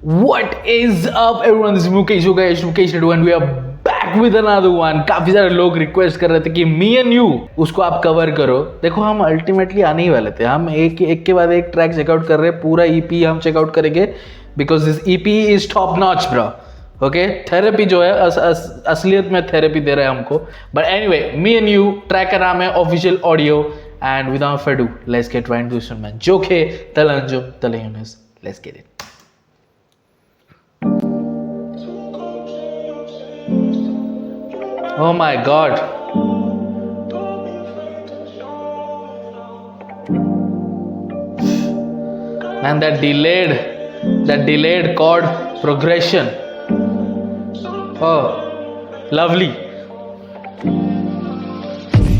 What is up everyone? This is Mukesh Reddy and we are back with another one. काफी सारे लोग request कर रहे थे कि मी एंड यू उसको आप कवर करो. देखो हम अल्टीमेटली आने ही वाले थे. हम एक के बाद एक ट्रैक चेकआउट कर रहे हैं. पूरा ईपी हम चेकआउट करेंगे because this EP is top notch bro. Okay, therapy जो है असलियत में थेरेपी दे रहा है हमको. But anyway, me and you track का नाम है official audio. And without further ado, let's get right into this one, man. जोखे तलंजुम तलयूनस. Let's get it. Oh my god. Man, that delayed chord progression. Oh, lovely.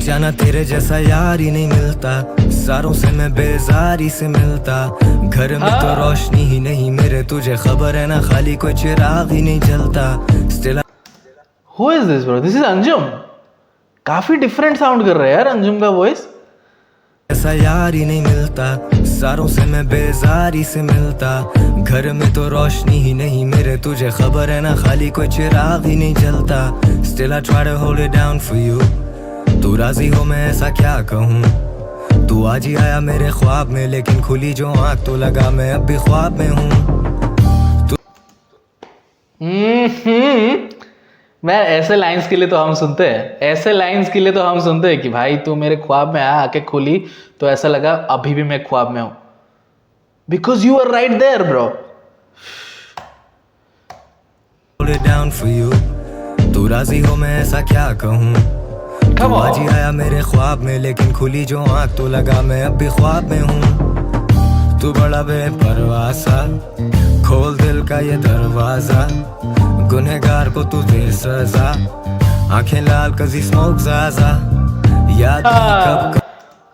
जाना तेरे जैसा यार ही नहीं मिलता, सारों से मैं बेजारी से मिलता. घर में तो रोशनी ही नहीं मेरे, तुझे खबर है ना, खाली कोई चिराग ही नहीं जलता. Still Who is this bro? This is Anjum. काफी डिफरेंट साउंड कर रहा है यार अंजुम का वॉइस. ऐसा यार ही नहीं मिलता, सारों से मैं बेजारी से मिलता. घर में तो रोशनी ही नहीं मेरे, तुझे खबर है ना, खाली कोई चिराग ही नहीं जलता. Still I try to hold it down for you. तू राजी हो मैं ऐसा क्या कहूँ. तू आज ही आया मेरे ख्वाब में, लेकिन खुली जो आँख तो लगा मैं अब भी ख्वाब में हूँ. मैं ऐसे लाइंस के लिए तो हम सुनते हैं, कि भाई तू मेरे ख्वाब में आया, आके खुली तो ऐसा लगा अभी भी मैं ख्वाब में हूं. Because you are right there bro. तू राजी हो मैं ऐसा क्या कहूँ. तू आज ही आया मेरे ख्वाब में, लेकिन खुली जो आँख तो लगा मैं अब भी ख्वाब में हूँ. तू बड़ा बेपरवाह सा, खोल दिल का ये दरवाजा. गुनहगार को तू दे सजा, आंखें लाल कजी स्मोक ज़ाज़ा. याद कब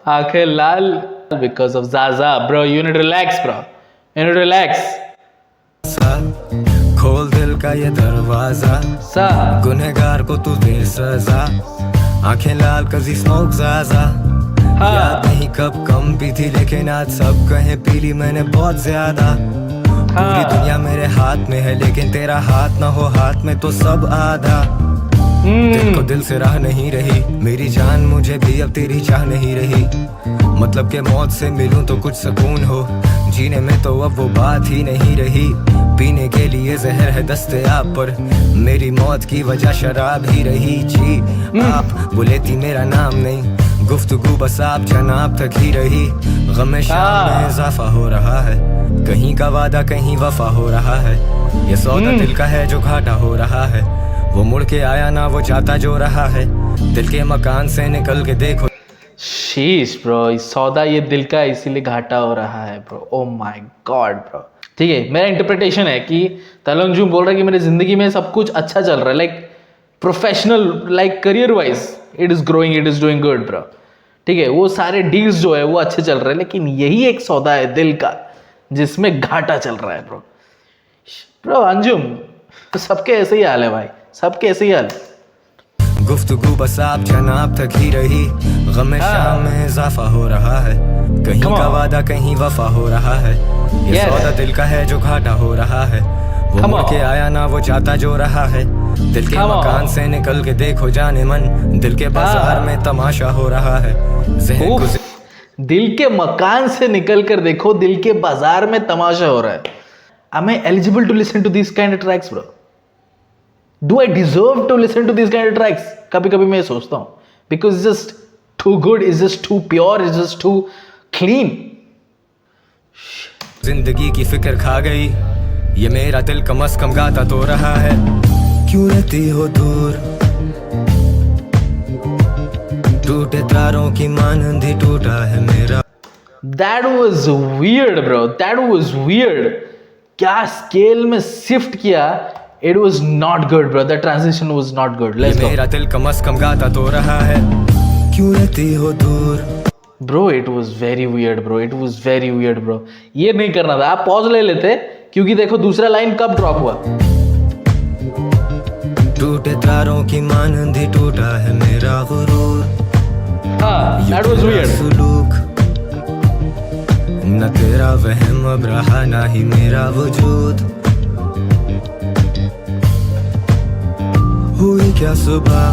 आंखें लाल because of zaza. Bro you need relax bro, you need relax. खोल दिल का ये दरवाजा सा, गुनहगार को तू दे सजा. आंखें लाल कजी स्मोक ज़ाज़ा. याद नहीं कब कम पी थी, लेकिन आज सब कहें पी ली मैंने बहुत ज्यादा. पूरी दुनिया मेरे हाथ में है, लेकिन तेरा हाथ ना हो हाथ में तो सब आधा. दिल को दिल से राह नहीं रही, मेरी जान मुझे भी अब तेरी चाह नहीं रही. मतलब के मौत से मिलूं तो कुछ सुकून हो, जीने में तो अब वो बात ही नहीं रही. पीने के लिए जहर है दस्तयाब, पर मेरी मौत की वजह शराब ही रही. जी आप बुलेती मेरा नाम नहीं, गुफ्तगू बस आप जनाब तक ही रही. गम शाम में इजाफा हो रहा है, कहीं का वादा कहीं वफा हो रहा है. ये सौदा दिल का है जो घाटा हो रहा है, वो मुड़ के आया ना वो जाता जो रहा है. दिल के मकान से निकल के देखो. शीश ब्रो, इस सौदा ये दिल का इसीलिए घाटा हो रहा है bro. Oh my God bro. ठीक है, मेरा इंटरप्रिटेशन है कि तलंजुम बोल रहा है कि मेरी जिंदगी में सब कुछ अच्छा चल रहा है, like professional, like career wise it is growing, it is doing good bro. ठीक है, वो सारे डील्स जो है वो अच्छे चल रहे हैं, लेकिन यही एक सौदा है दिल का जिसमें घाटा चल रहा है ब्रो. ब्रो अंजुम तो सबके ऐसे ही हाल है भाई, सबके ऐसे ही हाल है. गुफ्तगू बस आप जनाब तक ही रही. गम शाम में इजाफा हो रहा है, कहीं का वादा कहीं वफा हो रहा है. ये सौदा दिल का है जो घाटा हो रहा है, वो मुड़ के आया ना वो जाता जो रहा है. दिल के मकान से निकल के देखो जाने मन, दिल के बाजार में तमाशा हो रहा है. दिल के मकान से निकल कर देखो, दिल के बाजार में तमाशा हो रहा है. Am I eligible to listen to these kind of tracks bro? Do I deserve to listen to these kind of tracks? कभी कभी मैं सोचता हूँ, because it's just too good, it's just too pure, it's just too clean. जिंदगी की फिक्र खा गई, ये मेरा दिल कम अज कम गाता तो रहा है. क्यों रहती हो दूर, टूटे तारों की मानंदी टूटा है मेरा. That was weird bro, that was weird. क्या स्केल में शिफ्ट किया. It was not good bro, the transition was not good. Let's go. मेरा दिल कम अज कम गाता तो रहा है. क्यों रहती हो दूर. Bro it was very weird bro, it was very weird bro. ये नहीं करना था. आप पॉज ले लेते, क्योंकि देखो दूसरा लाइन कब ड्रॉप हुआ. टूटे तारों की मानंदी टूटा है मेरा गुरूर. हाँ, that was weird. सुलूक न तेरा वहम अब रहा ना ही मेरा वजूद, हुई क्या सुबह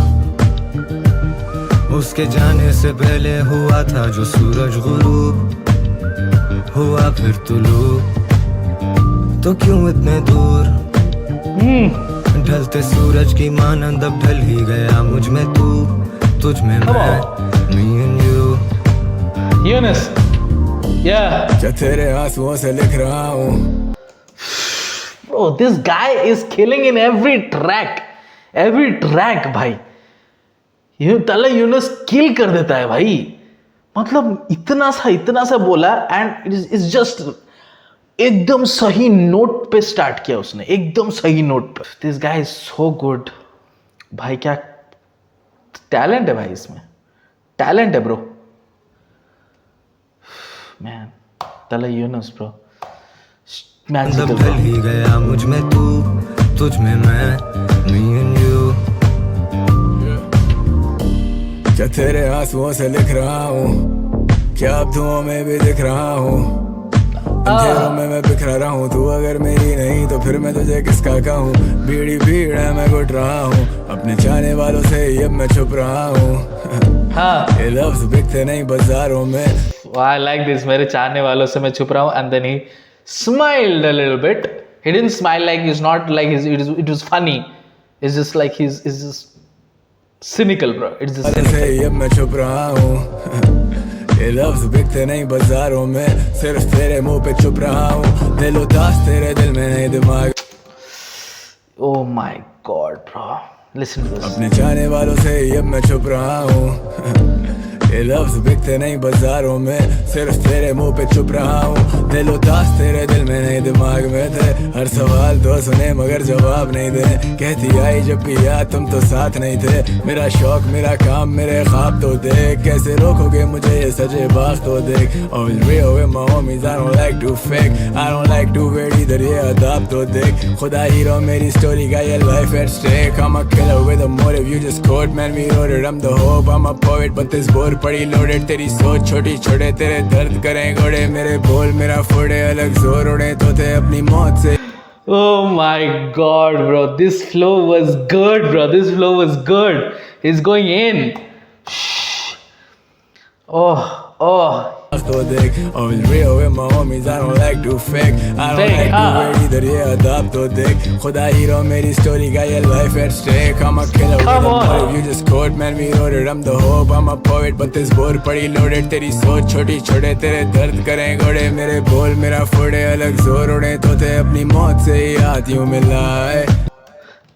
उसके जाने से पहले हुआ था जो सूरज गुरूब हुआ फिर तुलू तो क्यों इतने दूर ढलते सूरज की मानंद अब ढल ही गया मुझ में तू तुझ में मैं me and you Yunus, yeah. जो तेरे आंसुओं से लिख रहा हूँ Bro, this guy is killing in every track. Every track, भाई. ये तला यूनुस किल कर देता है भाई. मतलब इतना सा बोला एंड इट्स जस्ट एकदम सही नोट पे स्टार्ट किया उसने. एकदम सही नोट पे. This guy is so good. भाई क्या टैलेंट है भाई इसमें. टैलेंट है ब्रो. मैन तला यूनुस ब्रो. मतलब ढल ही गया मुझ में तू तुझ में मैं me and you क्या तेरे आंसुओं से लिख रहा हूँ क्या अब धुओं में भी दिख रहा हूँ अंधेरों में मैं बिखरा रहा हूँ तू अगर मेरी नहीं तो फिर मैं तुझे किसका कहूँ भीड़ी भीड़ है मैं घुट रहा हूँ अपने चाहने वालों से अब मैं छुप रहा हूँ ये लफ्ज बिकते नहीं बाजारों में. I like this. मेरे चाहने वालों से मैं छुप रहा हूँ. And then he smiled a little bit. He didn't smile like it's not like it was funny. It's just like it's just cynical, bro. It's just cynical. अब मैं छुप रहा हूँ ये लफ्ज बिकते नहीं बाजारों में सिर्फ तेरे मुंह पे चुप रहा हूँ दिल उदास तेरे दिल में नहीं दिमाग. Oh my God, bro. Listen to this. अपने चाहने वालों से अब मैं छुप रहा हूँ ये लफ्ज बिकते नहीं बाजारों में सिर्फ तेरे मुंह पे चुप रहा हूँ दिल उदास तेरे दिल में नहीं दिमाग में थे हर सवाल तो सुने मगर जवाब नहीं दे कहती आई जब भी याद तुम तो साथ नहीं थे मेरा शौक मेरा काम मेरे ख्वाब तो देख कैसे रोकोगे मुझे ये सजे बाग तो देख always real with my homies I don't like to fake I don't like to wear इधर ये अदाब तो देख खुदा हीरो मेरी स्टोरी का ये life at stake I'm a killer with a motive you just quote man we wrote it I'm the hope I'm a poet but this board पड़ी loaded तेरी सोच छोटी छोटे तेरे दर्द करें घोड़े मेरे बोल मेरा फोड़े अलग जोर उड़े तो थे अपनी मौत से. Oh my God, bro. This flow was good, bro. This flow was good. He's going in. Shh. Oh. तो देख always real with my homies I don't like to fake I don't like to wear इधर ये अदाब तो देख खुदा hero मेरी story का ये life at stake I'm a killer with a motive you just quote man we wrote it I'm the hope I'm a poet but this board पड़ी loaded तेरी सोच छोटी छोटे तेरे दर्द करें घोड़े मेरे बोल मेरा फोड़े अलग जोर उड़े तो थे अपनी मौत से ही हाथ यूं मिलाए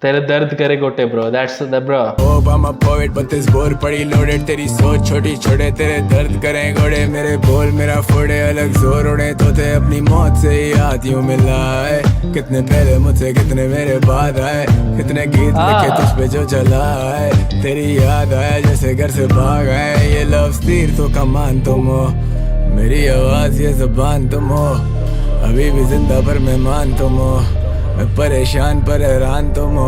तेरे दर्द करे गोटे bro. That's the bro. Hope I'm a poet but this bore पड़ी loaded तेरी सोच छोटी छोटे तेरे दर्द करें घोड़े मेरे बोल मेरा फोड़े अलग जोर उड़े तो थे अपनी मौत से ही हाथ यूं मिलाए कितने पहले मुझसे कितने मेरे बाद आए कितने गीत लिखे तुझ पे जो चला है तेरी याद आया जैसे घर से भाग आए ये लफ्ज तीर तो कमान तुम हो मेरी आवाज ये जुबान तुम हो अभी भी जिंदा पर मेहमान तुम हो मैं परेशान पर हैरान तुम हो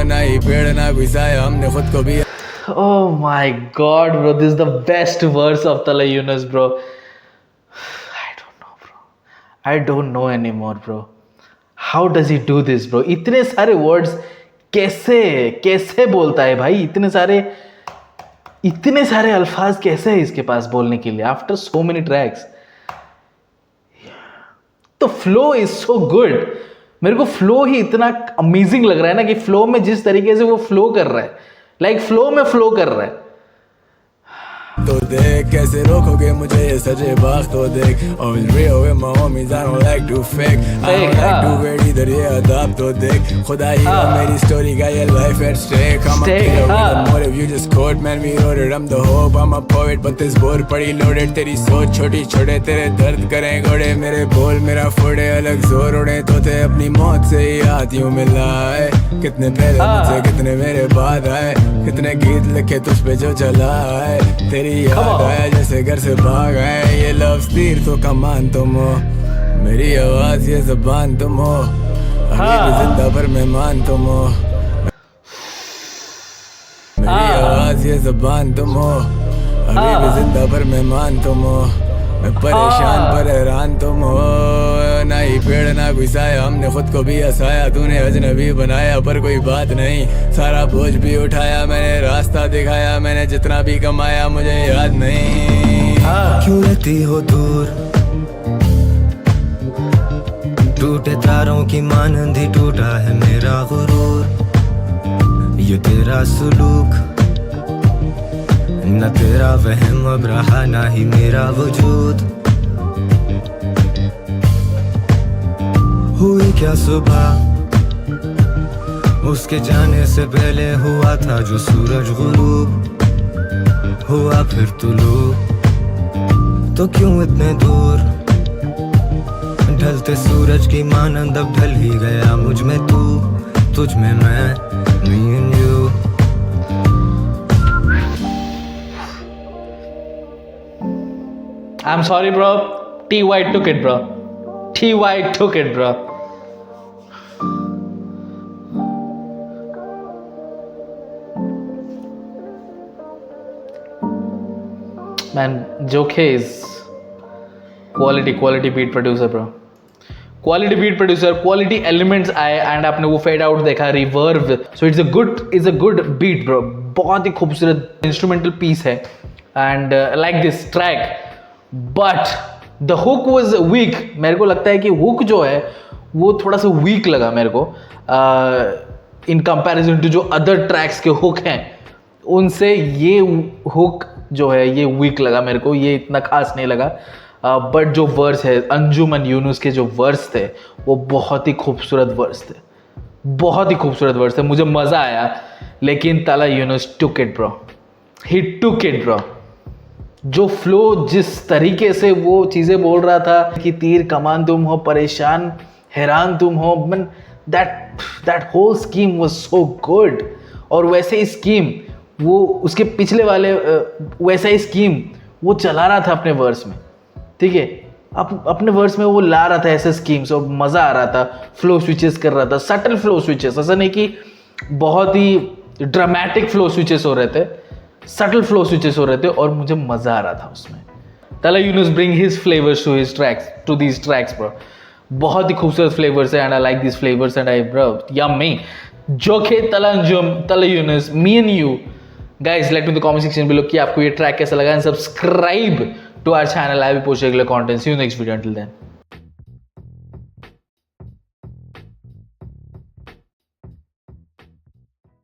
ना ही पेड़ ना कोई साया हमने खुद को भी. Oh my God, bro. This is the best verse of Tala Yunus, bro. I don't know, bro. I don't know anymore, bro. How does he do this, bro? इतने सारे words कैसे बोलता है भाई. इतने सारे अल्फाज कैसे है इसके पास बोलने के लिए आफ्टर सो मेनी ट्रैक्स. तो फ्लो इज सो गुड. मेरे को फ्लो ही इतना अमेजिंग लग रहा है ना कि फ्लो में जिस तरीके से वो फ्लो कर रहा है लाइक फ्लो में फ्लो कर रहा है. तो देख कैसे रोकोगे मुझे ये सजे बाग तो देख always real with my homies I don't like to fake I don't like to wear इधर ये अदाब तो देख खुदा हीरो मेरी स्टोरी का ये life at stake I'm a killer with a motive you just quote man we wrote it I'm the hope I'm a poet but this bore पड़ी loaded तेरी सोच छोटी छोटे तेरे दर्द करें घोड़े मेरे बोल मेरा फोड़े अलग जोर उड़े तो थे अपनी मौत से ही हाथ यूं मिलाए कितने पहले मुझसे कितने मेरे बाद आए कितने गीत लिखे तुझ पे जो चला है तेरी याद आया जैसे घर से भाग आए ये लफ्ज तीर तो कमान तुम हो मेरी आवाज ये जुबान तुम हो अभी भी जिंदा पर मेहमान तुम हो मेरी आवाज ये जुबान तुम हो अभी भी जिंदा पर मेहमान तुम हो परेशान पर हैरान तुम हो, ना ही पेड़ ना कोई साया, हमने खुद को भी हंसाया, तूने अजनबी बनाया पर कोई बात नहीं, सारा बोझ भी उठाया मैंने, रास्ता दिखाया मैंने, जितना भी कमाया मुझे याद नहीं। क्यों रहती हो दूर, टूटे तारों की मानंद ही टूटा है मेरा गुरूर, ये तेरा सुलूक न तेरा वहम अब रहा ना ही मेरा वजूद। हुई क्या सुबह उसके जाने से पहले, हुआ था जो सूरज गुरूब, हुआ फिर तुलू, तो क्यों इतने दूर, ढलते सूरज की मानंद अब ढल ही गया मुझ में तू, तुझ में मैं, me and you। I'm sorry, bro. TY took it, bro. TY took it, bro. Man, Joke is quality beat producer, bro. Quality beat producer, quality elements आए and आपने वो fade out देखा, reverb. So it's a good beat, bro. बहुत ही खूबसूरत instrumental piece है and like this track. But the hook was weak. मेरे को लगता है कि हुक जो है वो थोड़ा सा वीक लगा मेरे को इन कंपैरिजन टू जो अदर ट्रैक्स के हुक हैं उनसे। ये हुक जो है ये वीक लगा मेरे को, ये इतना खास नहीं लगा। बट जो वर्स है अंजुमन यूनुस के जो वर्स थे वो बहुत ही खूबसूरत वर्स थे, बहुत ही खूबसूरत वर्स थे, मुझे मज़ा आया। लेकिन तला Yunus took it bro, he took it bro. जो फ्लो जिस तरीके से वो चीज़ें बोल रहा था कि तीर कमान तुम हो, परेशान हैरान तुम हो, man that whole scheme was so good. और वैसे ही स्कीम वो उसके पिछले वाले वैसा ही स्कीम वो चला रहा था अपने वर्स में, ठीक है, अपने वर्स में वो ला रहा था ऐसे स्कीम्स और मज़ा आ रहा था। फ्लो स्विचेस कर रहा था, सटल फ्लो स्विचेस, ऐसा नहीं कि बहुत ही ड्रामेटिक फ्लो स्विचेस हो रहे थे, सटल फ्लो स्विचेस हो रहे थे और मुझे मज़ा आ रहा था उसमें। Talha Younus bring his flavours to his tracks, to these tracks bro. बहुत ही खूबसूरत फ्लेवर्स है and I like this flavours and I bro yummy. जोके Talha Younus, me and you guys, let me in the comment section below कि आपको ये track कैसा लगा and subscribe to our channel. I will post regular content. See you next video, until then.